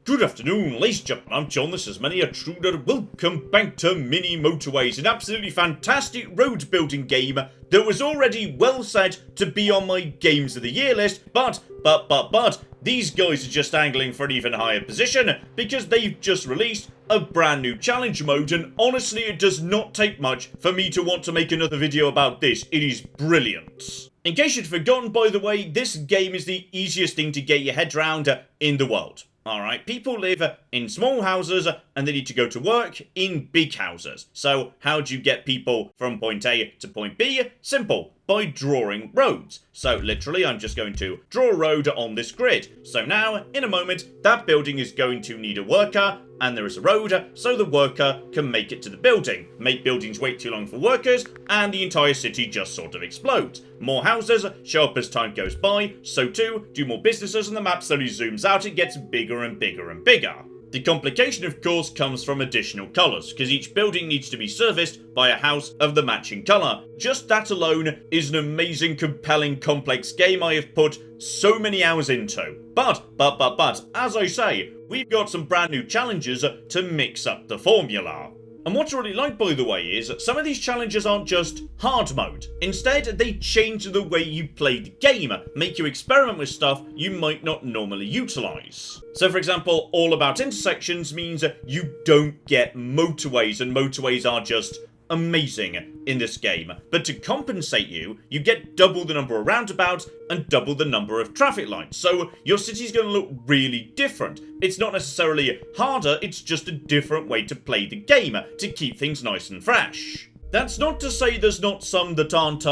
Good afternoon, ladies and gentlemen, I'm John, this is Many a Truder. Welcome back to Mini Motorways, an absolutely fantastic road building game that was already well set to be on my Games of the Year list, but, these guys are just angling for an even higher position because they've just released a brand new challenge mode, and honestly it does not take much for me to want to make another video about this. It is brilliant. In case you'd forgotten, by the way, this game is the easiest thing to get your head around in the world. Alright, people live in small houses and they need to go to work in big houses. So how do you get people from point A to point B? Simple, by drawing roads. So literally I'm just going to draw a road on this grid. So now, in a moment, that building is going to need a worker and there is a road so the worker can make it to the building. Make buildings wait too long for workers and the entire city just sort of explodes. More houses show up as time goes by, so too do more businesses, and the map slowly zooms out. It gets bigger and bigger and bigger. The complication, of course, comes from additional colours, because each building needs to be serviced by a house of the matching colour. Just that alone is an amazing, compelling, complex game I have put so many hours into. But, as I say, we've got some brand new challenges to mix up the formula. And what I really like, by the way, is some of these challenges aren't just hard mode. Instead, they change the way you play the game, make you experiment with stuff you might not normally utilise. So, for example, All About Intersections means you don't get motorways, and motorways are just amazing in this game. But to compensate you, you get double the number of roundabouts and double the number of traffic lights. So your city's going to look really different. It's not necessarily harder, it's just a different way to play the game to keep things nice and fresh. That's not to say there's not some that aren't,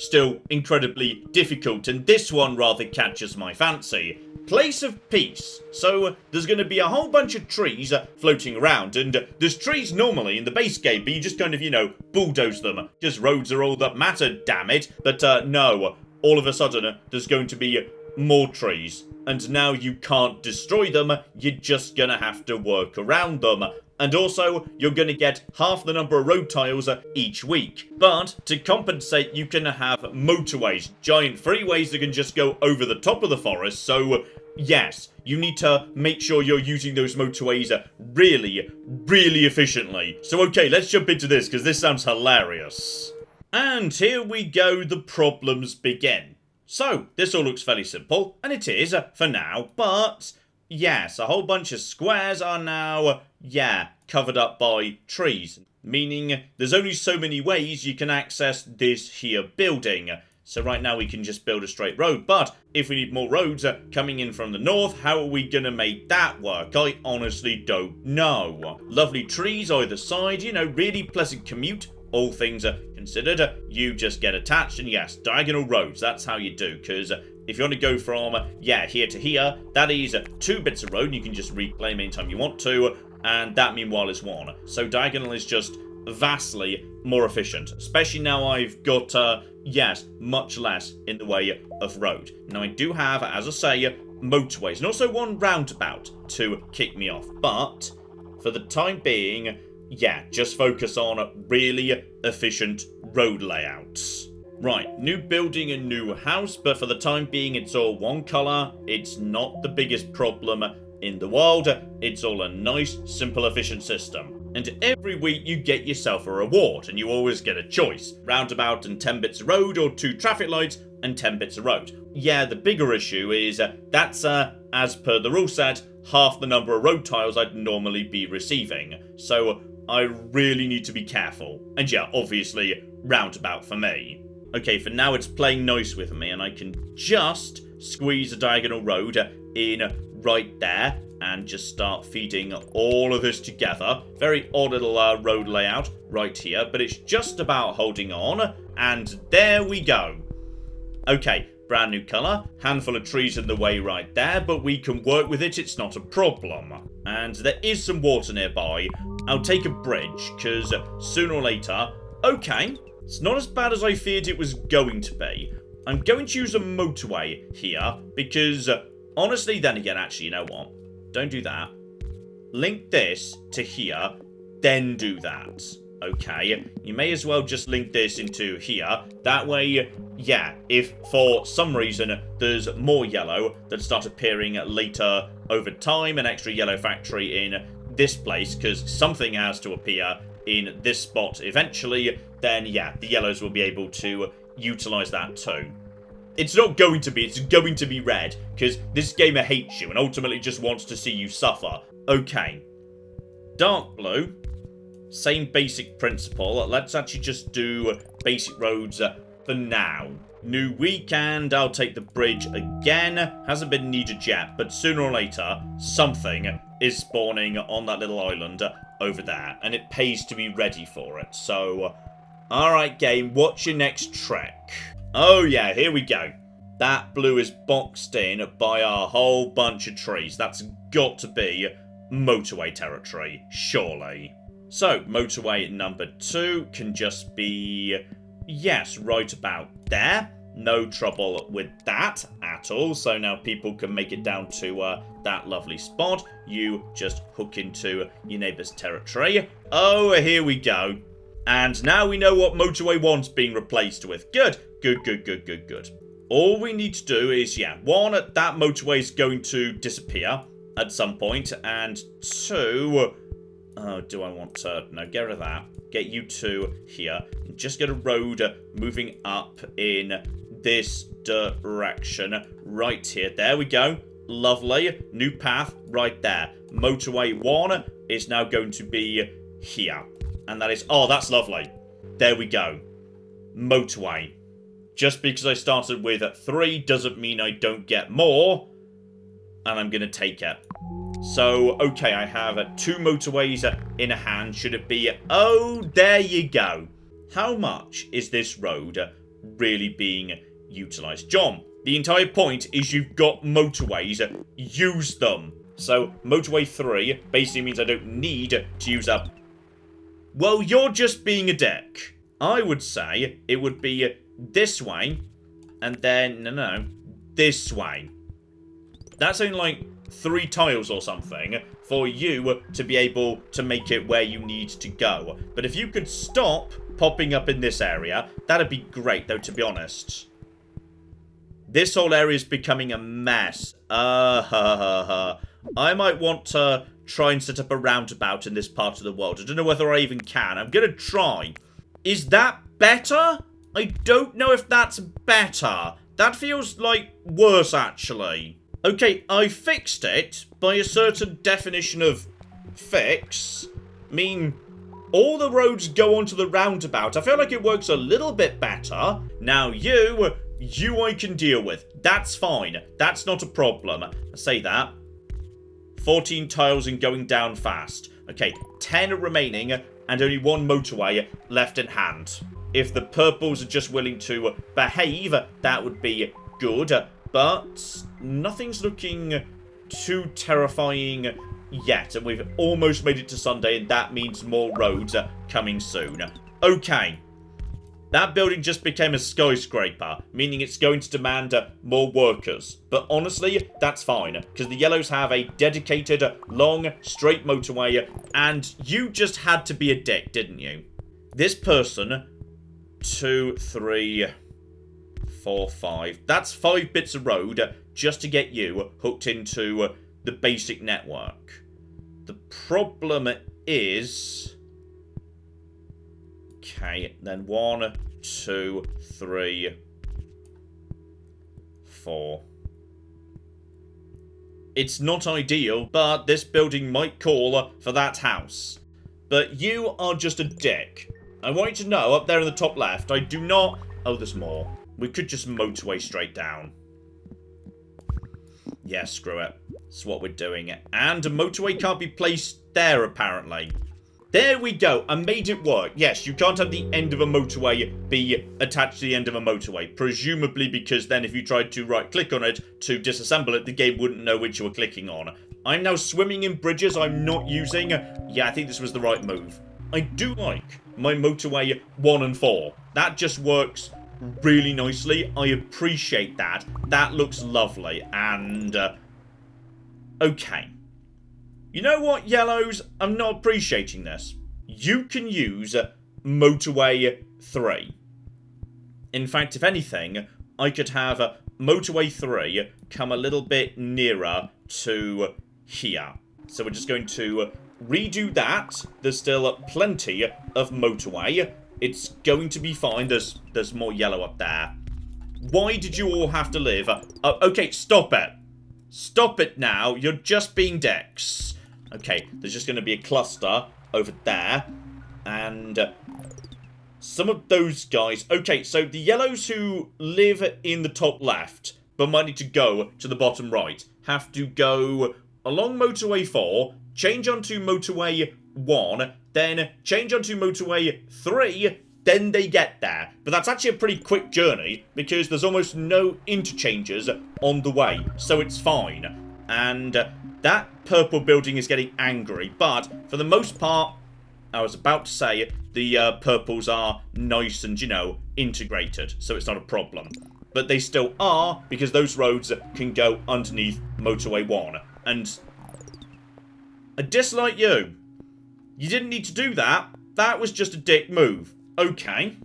still incredibly difficult, and this one rather catches my fancy. Place of Peace. So there's going to be a whole bunch of trees floating around, and there's trees normally in the base game, but you just kind of, bulldoze them, because roads are all that matter, damn it. But no, all of a sudden there's going to be more trees, and now you can't destroy them, you're just going to have to work around them. And also, you're going to get half the number of road tiles each week. But to compensate, you can have motorways, giant freeways that can just go over the top of the forest. So yes, you need to make sure you're using those motorways really, really efficiently. So okay, let's jump into this because this sounds hilarious. And here we go, the problems begin. So, this all looks fairly simple, and it is for now, but yes, a whole bunch of squares are now, covered up by trees, meaning there's only so many ways you can access this here building. So right now we can just build a straight road, but if we need more roads coming in from the north, how are we going to make that work? I honestly don't know. Lovely trees either side, really pleasant commute. All things considered, you just get attached, and yes, diagonal roads, that's how you do, because if you want to go from, here to here, that is 2 bits of road, and you can just reclaim anytime you want to, and that meanwhile is 1. So diagonal is just vastly more efficient, especially now I've got, much less in the way of road. Now I do have, as I say, motorways, and also 1 roundabout to kick me off, but for the time being, just focus on really efficient road layouts. Right, new building and new house, but for the time being it's all 1 colour. It's not the biggest problem in the world. It's all a nice, simple, efficient system. And every week you get yourself a reward, and you always get a choice. Roundabout and 10 bits of road, or 2 traffic lights and 10 bits of road. Yeah, the bigger issue is that's, as per the rule set, half the number of road tiles I'd normally be receiving. So I really need to be careful. And obviously, roundabout for me. Okay, for now it's playing nice with me, and I can just squeeze a diagonal road in right there, and just start feeding all of this together. Very odd little road layout right here, but it's just about holding on, and there we go. Okay, brand new colour, handful of trees in the way right there, but we can work with it, it's not a problem. And there is some water nearby. I'll take a bridge, because sooner or later, okay, it's not as bad as I feared it was going to be. I'm going to use a motorway here, because honestly, then again, actually, you know what? Don't do that. Link this to here, then do that. Okay, you may as well just link this into here. That way, if for some reason there's more yellow that start appearing later over time, an extra yellow factory in this place, because something has to appear in this spot eventually, then yeah, the yellows will be able to utilize that too. It's not going to be, it's going to be red, because this gamer hates you and ultimately just wants to see you suffer. Okay. Dark blue. Same basic principle. Let's actually just do basic roads for now. New weekend, I'll take the bridge again. Hasn't been needed yet, but sooner or later, something is spawning on that little island over there, and it pays to be ready for it. So, alright game, what's your next trick? Oh yeah, here we go. That blue is boxed in by a whole bunch of trees. That's got to be motorway territory, surely. So, motorway number 2 can just be, yes, right about there. No trouble with that at all. So now people can make it down to that lovely spot. You just hook into your neighbour's territory. Oh, here we go. And now we know what motorway 1's being replaced with. Good. Good, good, good, good, good. All we need to do is, yeah, 1, that motorway is going to disappear at some point. And 2, oh, do I want to, no, get rid of that. Get you 2 here. Just get a road moving up in this direction right here. There we go. Lovely. New path right there. Motorway 1 is now going to be here. And that is, oh, that's lovely. There we go. Motorway. Just because I started with 3 doesn't mean I don't get more. And I'm going to take it. So, okay, I have 2 motorways in a hand. Should it be? Oh, there you go. How much is this road really being utilised? John, the entire point is you've got motorways. Use them. So, motorway 3 basically means I don't need to use up. Well, you're just being a dick. I would say it would be this way. And then, no, this way. That's only like 3 tiles or something for you to be able to make it where you need to go. But if you could stop popping up in this area, that'd be great, though, to be honest. This whole area is becoming a mess. I might want to try and set up a roundabout in this part of the world. I don't know whether I even can. I'm going to try. Is that better? I don't know if that's better. That feels like worse, actually. Okay, I fixed it by a certain definition of fix. I mean, all the roads go onto the roundabout. I feel like it works a little bit better. Now you I can deal with. That's fine. That's not a problem. I say that. 14 tiles and going down fast. Okay, 10 remaining and only 1 motorway left in hand. If the purples are just willing to behave, that would be good. But nothing's looking too terrifying yet. And we've almost made it to Sunday, and that means more roads are coming soon. Okay. That building just became a skyscraper, meaning it's going to demand more workers. But honestly, that's fine, because the yellows have a dedicated, long, straight motorway, and you just had to be a dick, didn't you? This person, 2, 3... 4, 5. That's 5 bits of road just to get you hooked into the basic network. The problem is... Okay, then 1, 2, 3, 4. It's not ideal, but this building might call for that house. But you are just a dick. I want you to know, up there in the top left, I do not... Oh, there's more. We could just motorway straight down. Yeah, screw it. That's what we're doing. And a motorway can't be placed there, apparently. There we go. I made it work. Yes, you can't have the end of a motorway be attached to the end of a motorway. Presumably because then if you tried to right-click on it to disassemble it, the game wouldn't know which you were clicking on. I'm now swimming in bridges I'm not using. Yeah, I think this was the right move. I do like my motorway 1 and 4. That just works really nicely. I appreciate that. That looks lovely. And, okay. You know what, yellows? I'm not appreciating this. You can use motorway 3. In fact, if anything, I could have motorway 3 come a little bit nearer to here. So we're just going to redo that. There's still plenty of motorway. It's going to be fine. There's more yellow up there. Why did you all have to live? Okay, stop it. Stop it now. You're just being dicks. Okay, there's just going to be a cluster over there. And some of those guys... Okay, so the yellows who live in the top left, but might need to go to the bottom right, have to go along Motorway 4, change onto Motorway 1, then change onto Motorway 3, then they get there. But that's actually a pretty quick journey, because there's almost no interchanges on the way, so it's fine. And that purple building is getting angry, but for the most part, I was about to say, the purples are nice and, you know, integrated, so it's not a problem. But they still are, because those roads can go underneath Motorway 1. And I dislike you. You didn't need to do that. That was just a dick move. Okay.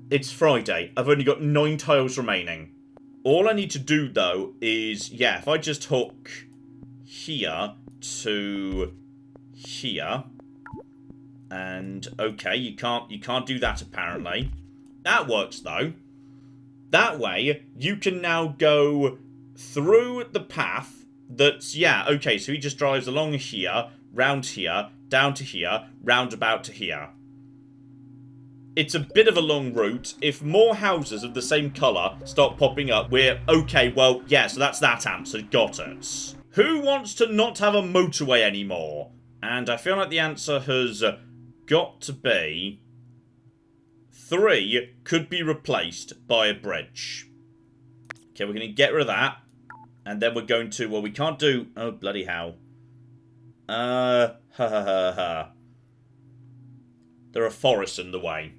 It's Friday. I've only got 9 tiles remaining. All I need to do, though, is, yeah, if I just hook here to here, and okay, you can't do that apparently. That works though. That way you can now go through the path that's, yeah, okay, so he just drives along here, round here, down to here, round about to here. It's a bit of a long route. If more houses of the same colour start popping up, we're okay, well, yeah, so that's that answer, got it. Who wants to not have a motorway anymore? And I feel like the answer has got to be 3 could be replaced by a bridge. Okay, we're going to get rid of that. And then we're going to, well, we can't do, oh, bloody hell. There are forests in the way.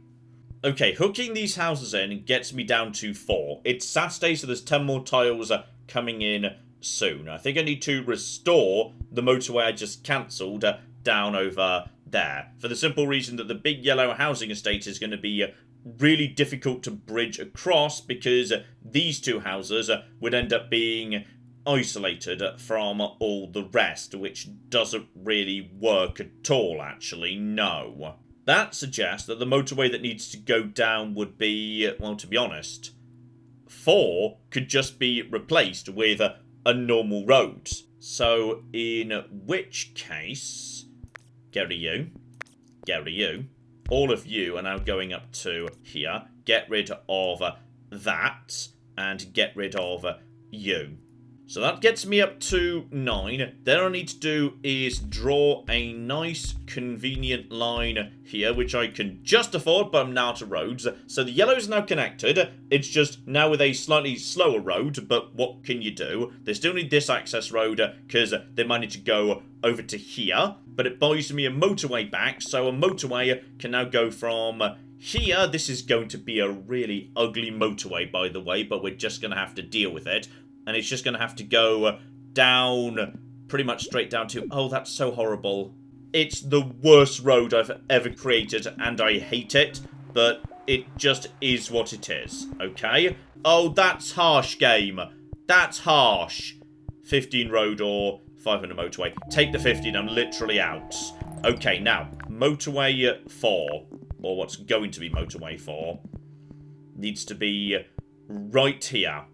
Okay, hooking these houses in gets me down to 4. It's Saturday, so there's 10 more tiles coming in soon. I think I need to restore the motorway I just cancelled down over there, for the simple reason that the big yellow housing estate is going to be really difficult to bridge across, because these 2 houses would end up being isolated from all the rest, which doesn't really work at all, actually, no. That suggests that the motorway that needs to go down would be, well, to be honest, 4 could just be replaced with a normal road. So, in which case, get rid of you, get rid of you, all of you are now going up to here, get rid of that, and get rid of you. So that gets me up to 9. Then all I need to do is draw a nice, convenient line here, which I can just afford, but I'm now out of roads. So the yellow is now connected. It's just now with a slightly slower road, but what can you do? They still need this access road, because they might need to go over to here. But it buys me a motorway back, so a motorway can now go from here. This is going to be a really ugly motorway, by the way, but we're just going to have to deal with it. And it's just going to have to go down, pretty much straight down to... Oh, that's so horrible. It's the worst road I've ever created, and I hate it. But it just is what it is, okay? Oh, that's harsh, game. That's harsh. 15 road or 500 motorway. Take the 15, I'm literally out. Okay, now, motorway 4, or what's going to be motorway 4, needs to be right here.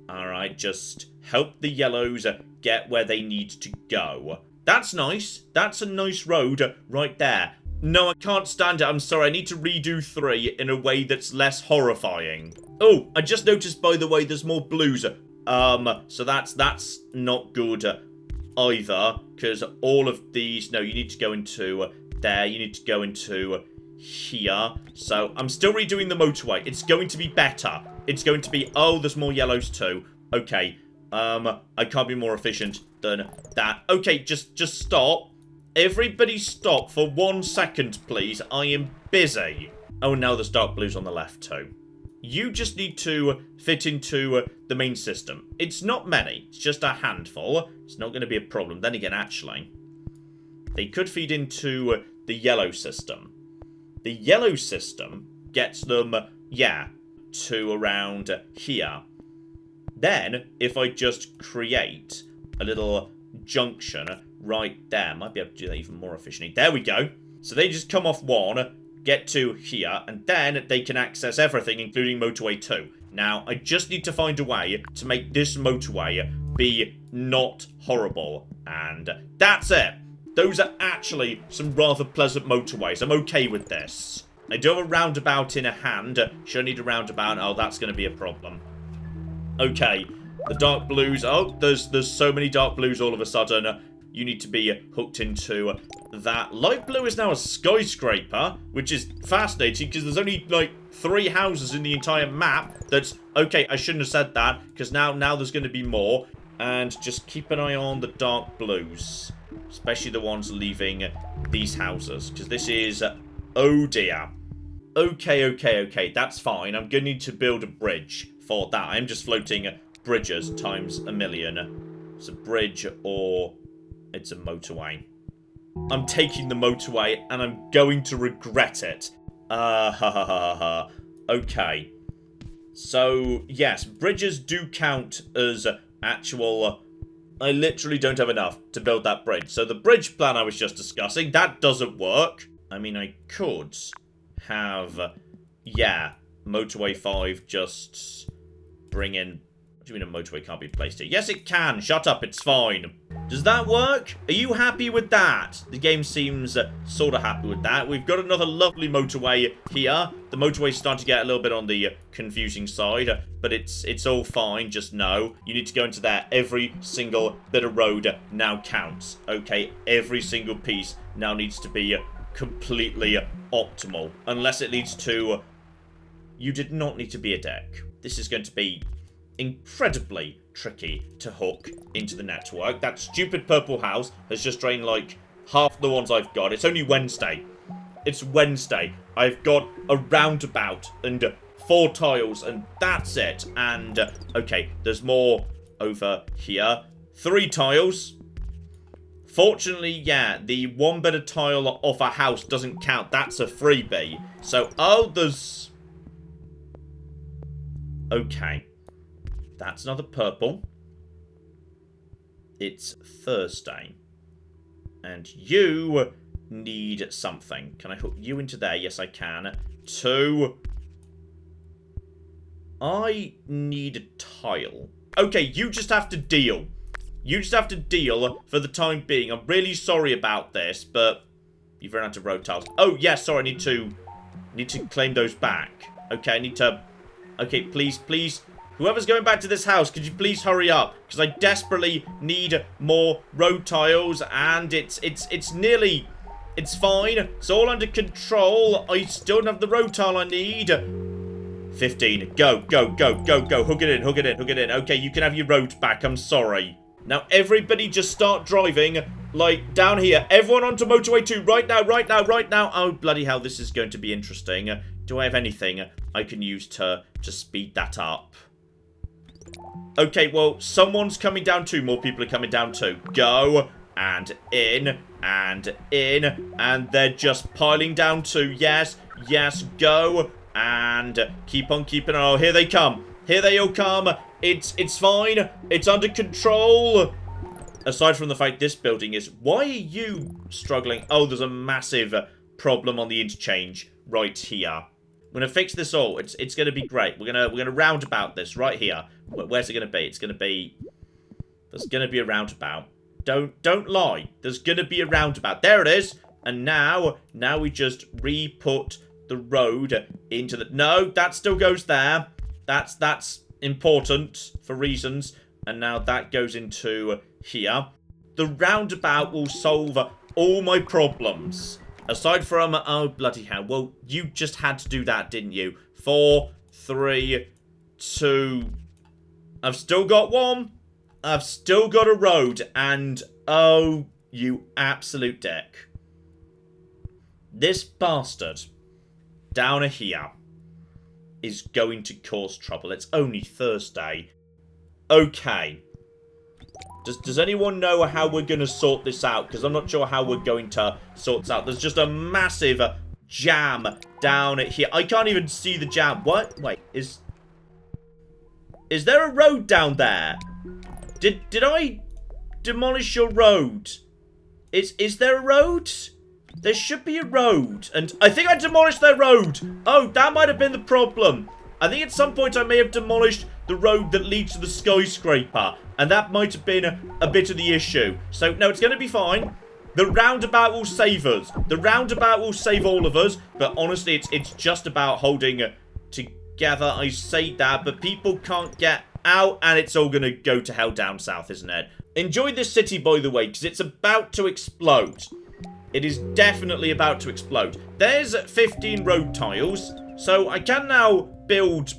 Alright, just help the yellows get where they need to go. That's nice. That's a nice road right there. No, I can't stand it. I'm sorry. I need to redo 3 in a way that's less horrifying. Oh, I just noticed, by the way, there's more blues. So that's not good either, because all of these... No, you need to go into there. You need to go into here. So I'm still redoing the motorway. It's going to be better. It's going to be... Oh, there's more yellows too. Okay. I can't be more efficient than that. Okay, just stop. Everybody stop for 1 second, please. I am busy. Oh, now there's dark blues on the left too. You just need to fit into the main system. It's not many. It's just a handful. It's not going to be a problem. Then again, actually, they could feed into the yellow system. The yellow system gets them, yeah, to around here. Then, if I just create a little junction right there. Might be able to do that even more efficiently. There we go. So they just come off one, get to here, and then they can access everything, including motorway 2. Now, I just need to find a way to make this motorway be not horrible. And that's it. Those are actually some rather pleasant motorways. I'm okay with this. I do have a roundabout in hand. Should I need a roundabout? Oh, that's going to be a problem. Okay. The dark blues. Oh, there's so many dark blues all of a sudden. You need to be hooked into that. Light blue is now a skyscraper, which is fascinating because there's only, like, 3 houses in the entire map. That's... Okay, I shouldn't have said that because now there's going to be more. And just keep an eye on the dark blues. Especially the ones leaving these houses. Because this is... Oh, dear. Okay. That's fine. I'm going to need to build a bridge for that. I'm just floating bridges times a million. It's a bridge or it's a motorway. I'm taking the motorway and I'm going to regret it. Okay. So, yes, bridges do count as actual... I literally don't have enough to build that bridge. So the bridge plan I was just discussing, that doesn't work. I mean, I could have, yeah, motorway 5 just bring in... What do you mean a motorway can't be placed here? Yes, it can. Shut up. It's fine. Does that work? Are you happy with that? The game seems sort of happy with that. We've got another lovely motorway here. The motorway's starting to get a little bit on the confusing side, but it's all fine. Just know you need to go into there. Every single bit of road now counts. Okay, every single piece now needs to be completely optimal. Unless it leads to... You did not need to be a deck. This is going to be incredibly tricky to hook into the network. That stupid purple house has just drained like half the ones I've got. It's only Wednesday. It's Wednesday. I've got a roundabout and 4 tiles and that's it. And okay, there's more over here. 3 tiles. Fortunately, yeah, the 1 bit of tile off a house doesn't count. That's a freebie. So, oh, there's... Okay. That's another purple. It's Thursday. And you need something. Can I hook you into there? Yes, I can. 2. I need a tile. Okay, you just have to deal. You just have to deal for the time being. I'm really sorry about this, but you've run out of road tiles. Oh, yes, sorry, I need to claim those back. Okay, I need to... Okay, please. Whoever's going back to this house, could you please hurry up? Because I desperately need more road tiles, and it's nearly... It's fine. It's all under control. I still don't have the road tile I need. 15. Go. Hook it in. Okay, you can have your road back. I'm sorry. Now, everybody just start driving, like, down here. Everyone onto motorway 2 right now. Oh, bloody hell, this is going to be interesting. Do I have anything I can use to speed that up? Okay, well, someone's coming down too. More people are coming down too. Go, and in, and they're just piling down too. Yes, go, and keep on keeping on. Oh, here they come. Here they all come. It's fine. It's under control. Aside from the fact this building is... Why are you struggling? Oh, there's a massive problem on the interchange right here. I'm going to fix this all. It's going to be great. We're going to roundabout this right here. Where's it going to be? It's going to be... There's going to be a roundabout. Don't lie. There's going to be a roundabout. There it is. And now we just re-put the road into the... No, that still goes there. That's important for reasons. And now that goes into here. The roundabout will solve all my problems. Aside from... Oh, bloody hell. Well, you just had to do that, didn't you? 4, 3, 2... I've still got 1. I've still got a road. And, oh, you absolute dick. This bastard down here is going to cause trouble. It's only Thursday. Okay. Does anyone know how we're going to sort this out? Because I'm not sure how we're going to sort this out. There's just a massive jam down here. I can't even see the jam. What? Wait, is there a road down there? Did I demolish your road. Is there a road? There should be a road. And I think I demolished their road. Oh, that might have been the problem. I think at some point I may have demolished the road that leads to the skyscraper. And that might have been a bit of the issue. So, no, it's going to be fine. The roundabout will save us. The roundabout will save all of us. But honestly, it's just about holding together. I say that, but people can't get out. And it's all going to go to hell down south, isn't it? Enjoy this city, by the way, because it's about to explode. It is definitely about to explode. There's 15 road tiles. So I can now build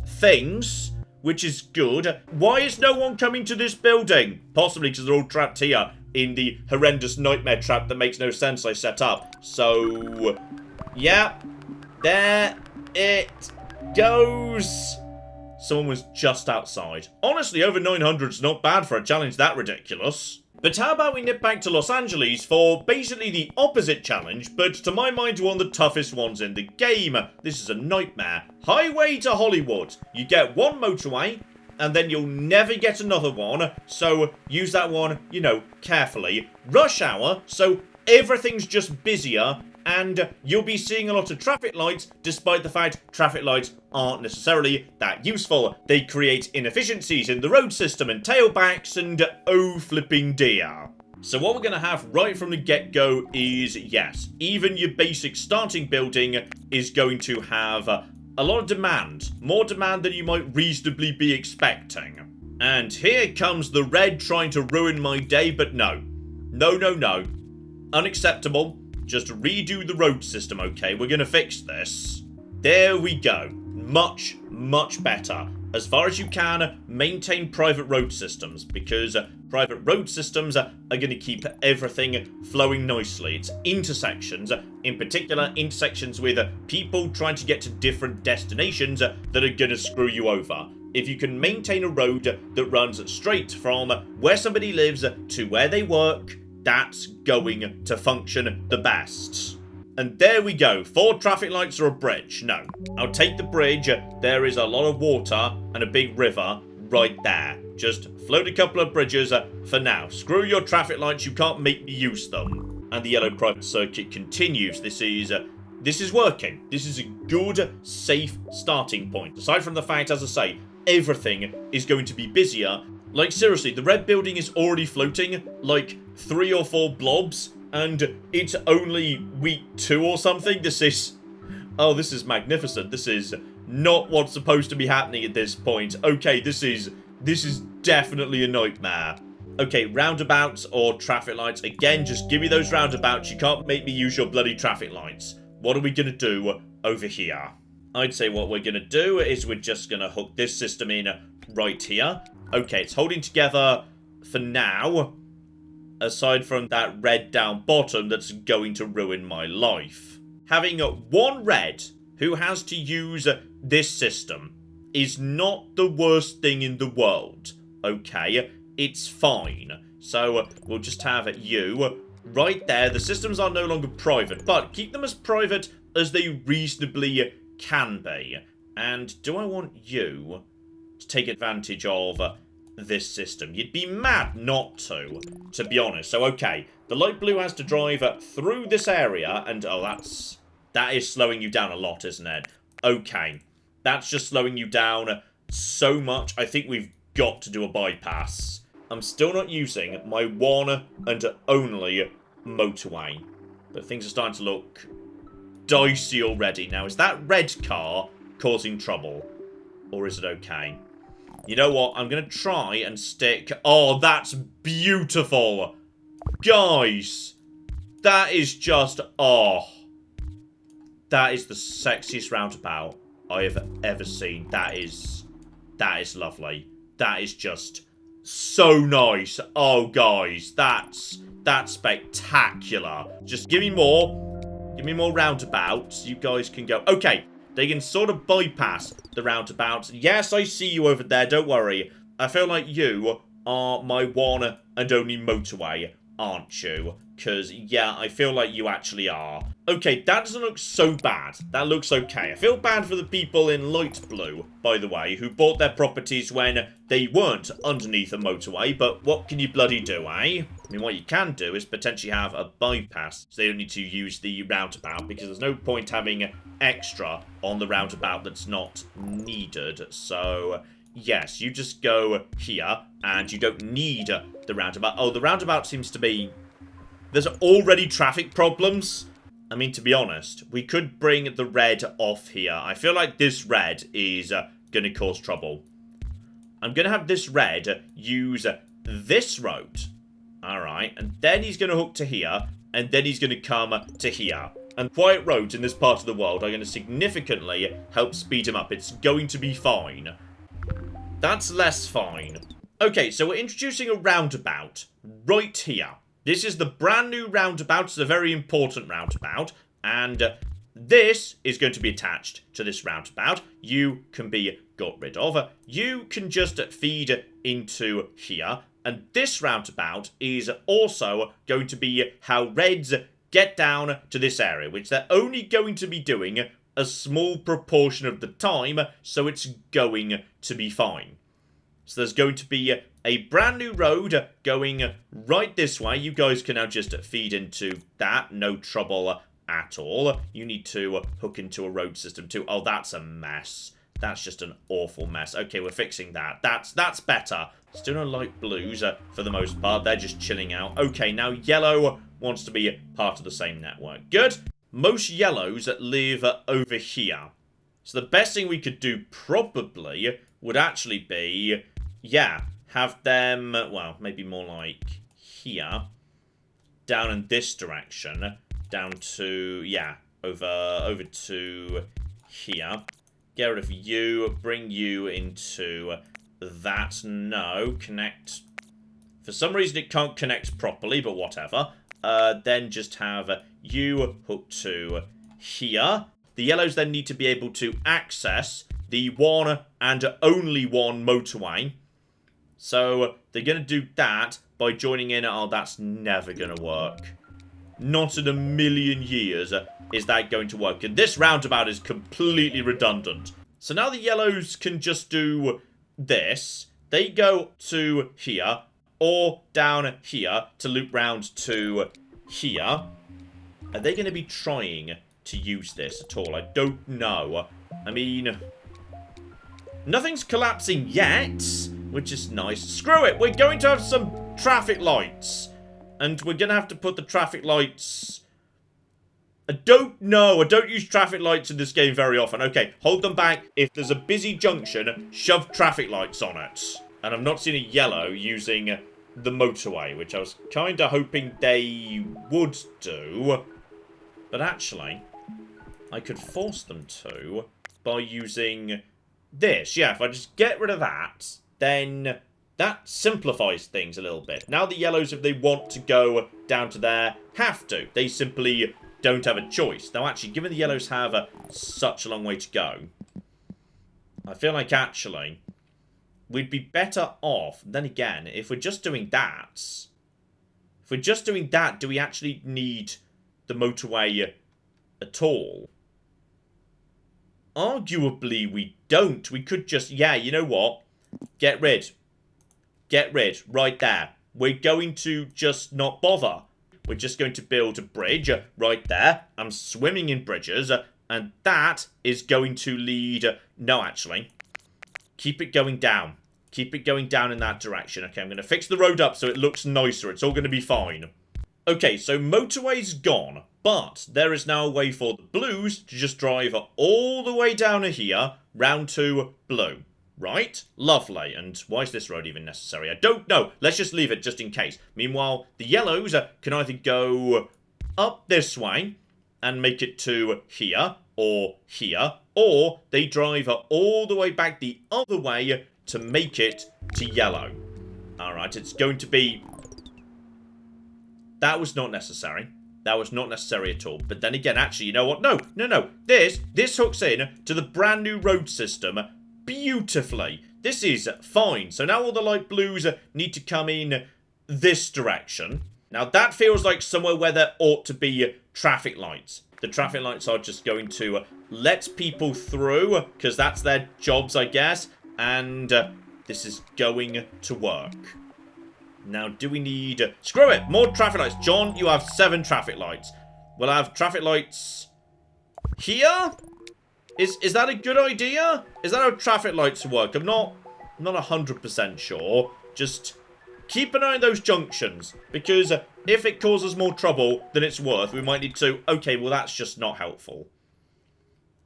things, which is good. Why is no one coming to this building? Possibly because they're all trapped here in the horrendous nightmare trap that makes no sense I set up. So, yeah, there it goes. Someone was just outside. Honestly, over 900 is not bad for a challenge that ridiculous. But how about we nip back to Los Angeles for basically the opposite challenge, but to my mind one of the toughest ones in the game. This is a nightmare. Highway to Hollywood. You get one motorway, and then you'll never get another one, so use that one, you know, carefully. Rush hour, so everything's just busier, and you'll be seeing a lot of traffic lights, despite the fact traffic lights aren't necessarily that useful. They create inefficiencies in the road system and tailbacks and oh flipping dear. So what we're going to have right from the get-go is, yes, even your basic starting building is going to have a lot of demand. More demand than you might reasonably be expecting. And here comes the red trying to ruin my day, but no. No, no, no. Unacceptable. Just redo the road system, okay? We're going to fix this. There we go. Much, much better. As far as you can, maintain private road systems, because private road systems are going to keep everything flowing nicely. It's intersections, in particular intersections with people trying to get to different destinations that are going to screw you over. If you can maintain a road that runs straight from where somebody lives to where they work, that's going to function the best. And there we go. 4 traffic lights or a bridge. No. I'll take the bridge. There is a lot of water and a big river right there. Just float a couple of bridges for now. Screw your traffic lights. You can't make me use them. And the yellow private circuit continues. This is working. This is a good, safe starting point. Aside from the fact, as I say, everything is going to be busier. Like, seriously, the red building is already floating like 3 or 4 blobs, and it's only week 2 or something. This is magnificent. This is not what's supposed to be happening at this point. Okay, this is definitely a nightmare. Okay, roundabouts or traffic lights. Again, just give me those roundabouts. You can't make me use your bloody traffic lights. What are we going to do over here? I'd say what we're going to do is we're just going to hook this system in right here. Okay, it's holding together for now, aside from that red down bottom that's going to ruin my life. Having one red who has to use this system is not the worst thing in the world, okay? It's fine. So we'll just have you right there. The systems are no longer private, but keep them as private as they reasonably can be. And do I want you to take advantage of this system? You'd be mad not to be honest. So, okay, the light blue has to drive through this area, and oh, that is slowing you down a lot, isn't it? Okay, that's just slowing you down so much. I think we've got to do a bypass. I'm still not using my one and only motorway, but things are starting to look dicey already. Now, is that red car causing trouble, or is it okay? You know what? I'm going to try and stick... Oh, that's beautiful. Guys, that is just... Oh. That is the sexiest roundabout I have ever seen. That is lovely. That is just so nice. Oh, guys, that's spectacular. Just give me more. Give me more roundabouts. You guys can go... Okay. They can sort of bypass the roundabouts. Yes, I see you over there. Don't worry. I feel like you are my one and only motorway. aren't you? Because, yeah, I feel like you actually are. Okay, that doesn't look so bad. That looks okay. I feel bad for the people in light blue, by the way, who bought their properties when they weren't underneath a motorway, but what can you bloody do, eh? I mean, what you can do is potentially have a bypass, so they don't need to use the roundabout, because there's no point having extra on the roundabout that's not needed. So, yes, you just go here, and you don't need the roundabout. Oh, the roundabout seems to be... There's already traffic problems. I mean, to be honest, we could bring the red off here. I feel like this red is going to cause trouble. I'm going to have this red use this road. Alright, and then he's going to hook to here, and then he's going to come to here. And quiet roads in this part of the world are going to significantly help speed him up. It's going to be fine. That's less fine. Okay, so we're introducing a roundabout right here. This is the brand new roundabout. It's a very important roundabout. And this is going to be attached to this roundabout. You can be got rid of. You can just feed into here. And this roundabout is also going to be how reds get down to this area, which they're only going to be doing a small proportion of the time, so it's going to be fine. So there's going to be a brand new road going right this way. You guys can now just feed into that. No trouble at all. You need to hook into a road system too. Oh, that's a mess. That's just an awful mess. Okay, we're fixing that. That's better. Still no light blues for the most part. They're just chilling out. Okay, now yellow wants to be part of the same network. Good. Most yellows live over here. So the best thing we could do probably would actually be, yeah, have them, well, maybe more like here, down in this direction, down to, yeah, over to here. Get rid of you, bring you into that. No, connect. For some reason it can't connect properly, but whatever. Then just have you hooked to here. The yellows then need to be able to access the one and only one motorway. So they're going to do that by joining in. Oh, that's never going to work. Not in a million years is that going to work. And this roundabout is completely redundant. So now the yellows can just do this. They go to here or down here to loop round to here. Are they going to be trying to use this at all? I don't know. I mean, nothing's collapsing yet, which is nice. Screw it, we're going to have some traffic lights. And we're going to have to put the traffic lights... I don't know. I don't use traffic lights in this game very often. Okay, hold them back. If there's a busy junction, shove traffic lights on it. And I've not seen a yellow using the motorway, which I was kind of hoping they would do. But actually, I could force them to by using this. Yeah, if I just get rid of that, then that simplifies things a little bit. Now the yellows, if they want to go down to there, have to. They simply don't have a choice. Now, actually, given the yellows have such a long way to go, I feel like, actually, we'd be better off. Then again, if we're just doing that, do we actually need the motorway at all? Arguably, we don't. We could just, yeah, you know what? Get rid. Get rid. Right there. We're going to just not bother. We're just going to build a bridge right there. I'm swimming in bridges. And that is going to lead... No, actually. Keep it going down. Keep it going down in that direction. Okay, I'm going to fix the road up so it looks nicer. It's all going to be fine. Okay, so motorway's gone. But there is now a way for the blues to just drive all the way down here, round to blue. Right? Lovely. And why is this road even necessary? I don't know. Let's just leave it just in case. Meanwhile, the yellows can either go up this way and make it to here, or they drive all the way back the other way to make it to yellow. Alright, it's going to be... That was not necessary. That was not necessary at all. But then again, actually, you know what? No. This hooks in to the brand new road system beautifully. This is fine. So now all the light blues need to come in this direction. Now, that feels like somewhere where there ought to be traffic lights. The traffic lights are just going to let people through, because that's their jobs, I guess. And this is going to work. Now, do we need... Screw it! More traffic lights. John, you have 7 traffic lights. We'll have traffic lights here? Is that a good idea? Is that how traffic lights work? I'm not 100% sure. Just keep an eye on those junctions. Because if it causes more trouble than it's worth, we might need to... Okay, well, that's just not helpful.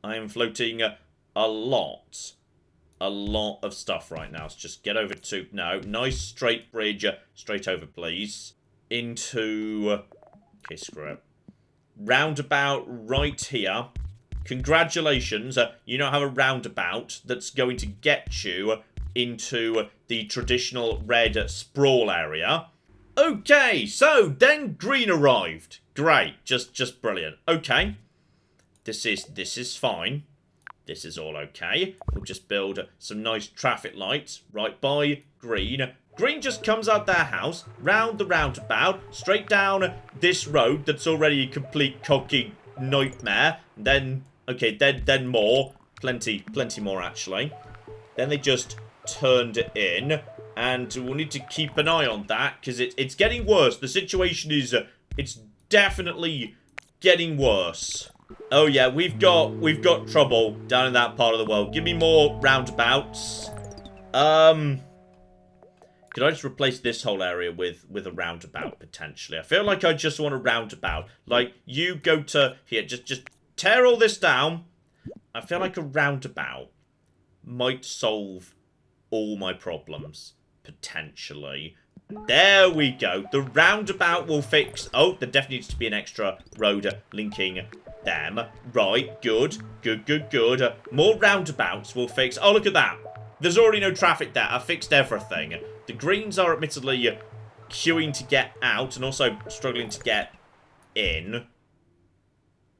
I am floating a lot of stuff right now. So just get over to... No, nice straight bridge. Straight over, please. Into... Okay, screw it. Roundabout right here. Congratulations. You now have a roundabout that's going to get you into the traditional red sprawl area. Okay, so then green arrived. Great. Just brilliant. Okay. This is fine. This is all okay. We'll just build some nice traffic lights right by green. Green just comes out their house, round the roundabout, straight down this road that's already a complete cocky nightmare. Then, okay, then more. Plenty more, actually. Then they just turned it in. And we'll need to keep an eye on that, because it's getting worse. The situation is, it's definitely getting worse. Oh yeah, we've got trouble down in that part of the world. Give me more roundabouts. Could I just replace this whole area with a roundabout, potentially? I feel like I just want a roundabout. Like, you go to... Here, just tear all this down. I feel like a roundabout might solve all my problems, potentially. There we go. The roundabout will fix... Oh, there definitely needs to be an extra road linking them. Right, good. Good. More roundabouts will fix... Oh, look at that. There's already no traffic there. I fixed everything. The greens are admittedly queuing to get out and also struggling to get in.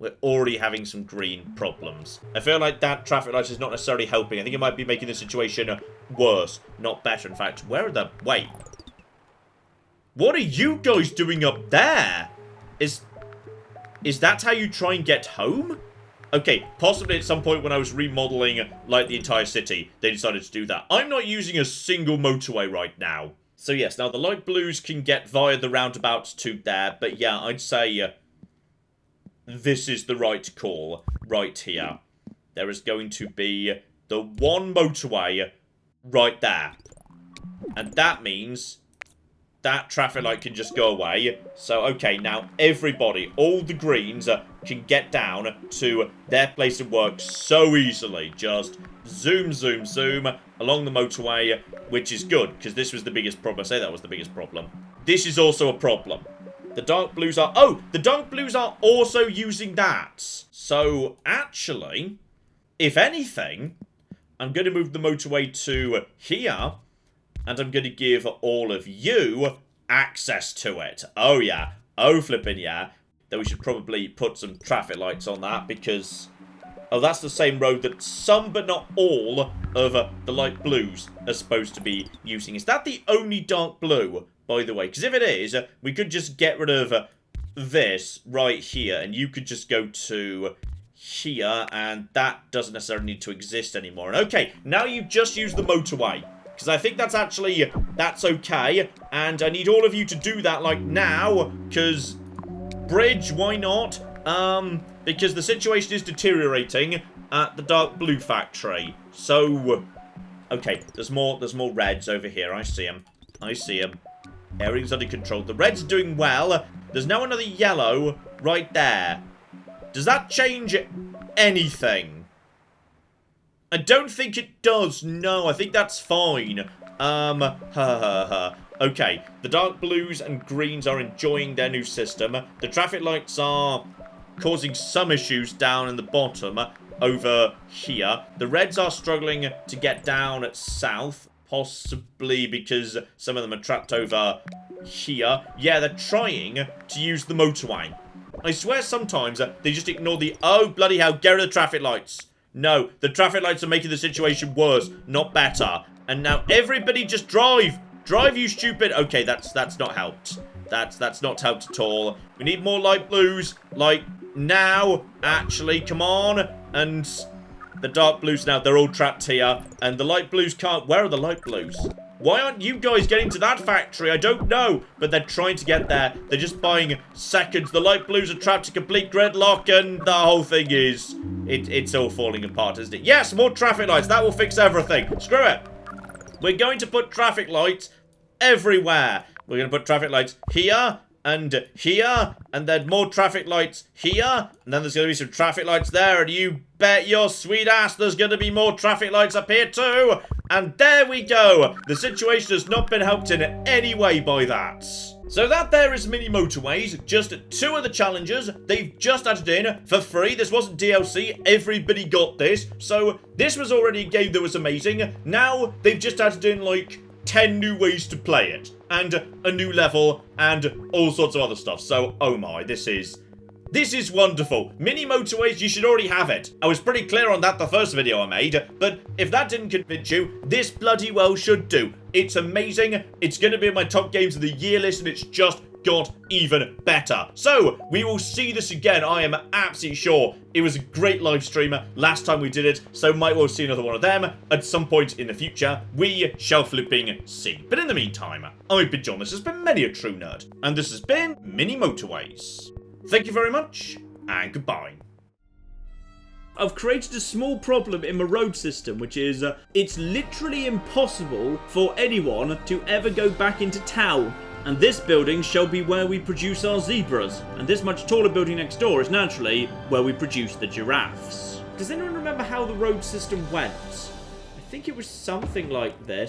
We're already having some green problems. I feel like that traffic light is not necessarily helping. I think it might be making the situation worse, not better. In fact, where are the... Wait. What are you guys doing up there? Is that how you try and get home? Okay, possibly at some point when I was remodeling, like, the entire city, they decided to do that. I'm not using a single motorway right now. So yes, now the light blues can get via the roundabouts to there, but yeah, I'd say this is the right call right here. There is going to be the one motorway right there. And that means that traffic light can just go away. So, okay, now everybody, all the greens, can get down to their place of work so easily. Just zoom along the motorway, which is good, because this was the biggest problem. I say that was the biggest problem. This is also a problem. The dark blues are... Oh, the dark blues are also using that. So, actually, if anything, I'm going to move the motorway to here, and I'm going to give all of you access to it. Oh, yeah. Oh, flipping yeah. Then we should probably put some traffic lights on that, because... Oh, that's the same road that some, but not all, of the light blues are supposed to be using. Is that the only dark blue, by the way? Because if it is, we could just get rid of this right here, and you could just go to here, and that doesn't necessarily need to exist anymore. And okay, now you've just used the motorway, because I think that's actually, that's okay, and I need all of you to do that, like, now, because bridge, why not? Because the situation is deteriorating at the dark blue factory. So, okay, there's more reds over here. I see them. Everything's under control. The reds are doing well. There's now another yellow right there. Does that change anything? I don't think it does. No, I think that's fine. Okay, the dark blues and greens are enjoying their new system. The traffic lights are causing some issues down in the bottom over here. The reds are struggling to get down at south, possibly because some of them are trapped over here. Yeah, they're trying to use the motorway. I swear sometimes they just ignore the... Oh, bloody hell, get rid of the traffic lights. No, the traffic lights are making the situation worse, not better. And now everybody just drive. Drive, you stupid... Okay, that's not helped. That's not helped at all. We need more light blues, like, now. Actually, come on. And the dark blues now, they're all trapped here. And the light blues can't... Where are the light blues? Why aren't you guys getting to that factory? I don't know. But they're trying to get there. They're just buying seconds. The light blues are trapped in complete gridlock. And the whole thing is... It's all falling apart, isn't it? Yes, more traffic lights. That will fix everything. Screw it. We're going to put traffic lights everywhere. We're going to put traffic lights here and here, and then more traffic lights here, and then there's going to be some traffic lights there, and you bet your sweet ass there's going to be more traffic lights up here too. And there we go. The situation has not been helped in any way by that. So that there is Mini Motorways, just 2 of the challenges. They've just added in for free. This wasn't DLC, everybody got this. So this was already a game that was amazing. Now they've just added in like 10 new ways to play it. And a new level and all sorts of other stuff. So, oh my, this is wonderful. Mini Motorways, you should already have it. I was pretty clear on that the first video I made, but if that didn't convince you, this bloody well should do. It's amazing. It's going to be in my top games of the year list, and it's just got even better. So, we will see this again. I am absolutely sure it was a great live stream last time we did it, so might well see another one of them at some point in the future. We shall flipping see. But in the meantime, I've been John. This has been Many a True Nerd, and this has been Mini Motorways. Thank you very much, and goodbye. I've created a small problem in my road system, which is, it's literally impossible for anyone to ever go back into town. And this building shall be where we produce our zebras. And this much taller building next door is naturally where we produce the giraffes. Does anyone remember how the road system went? I think it was something like this.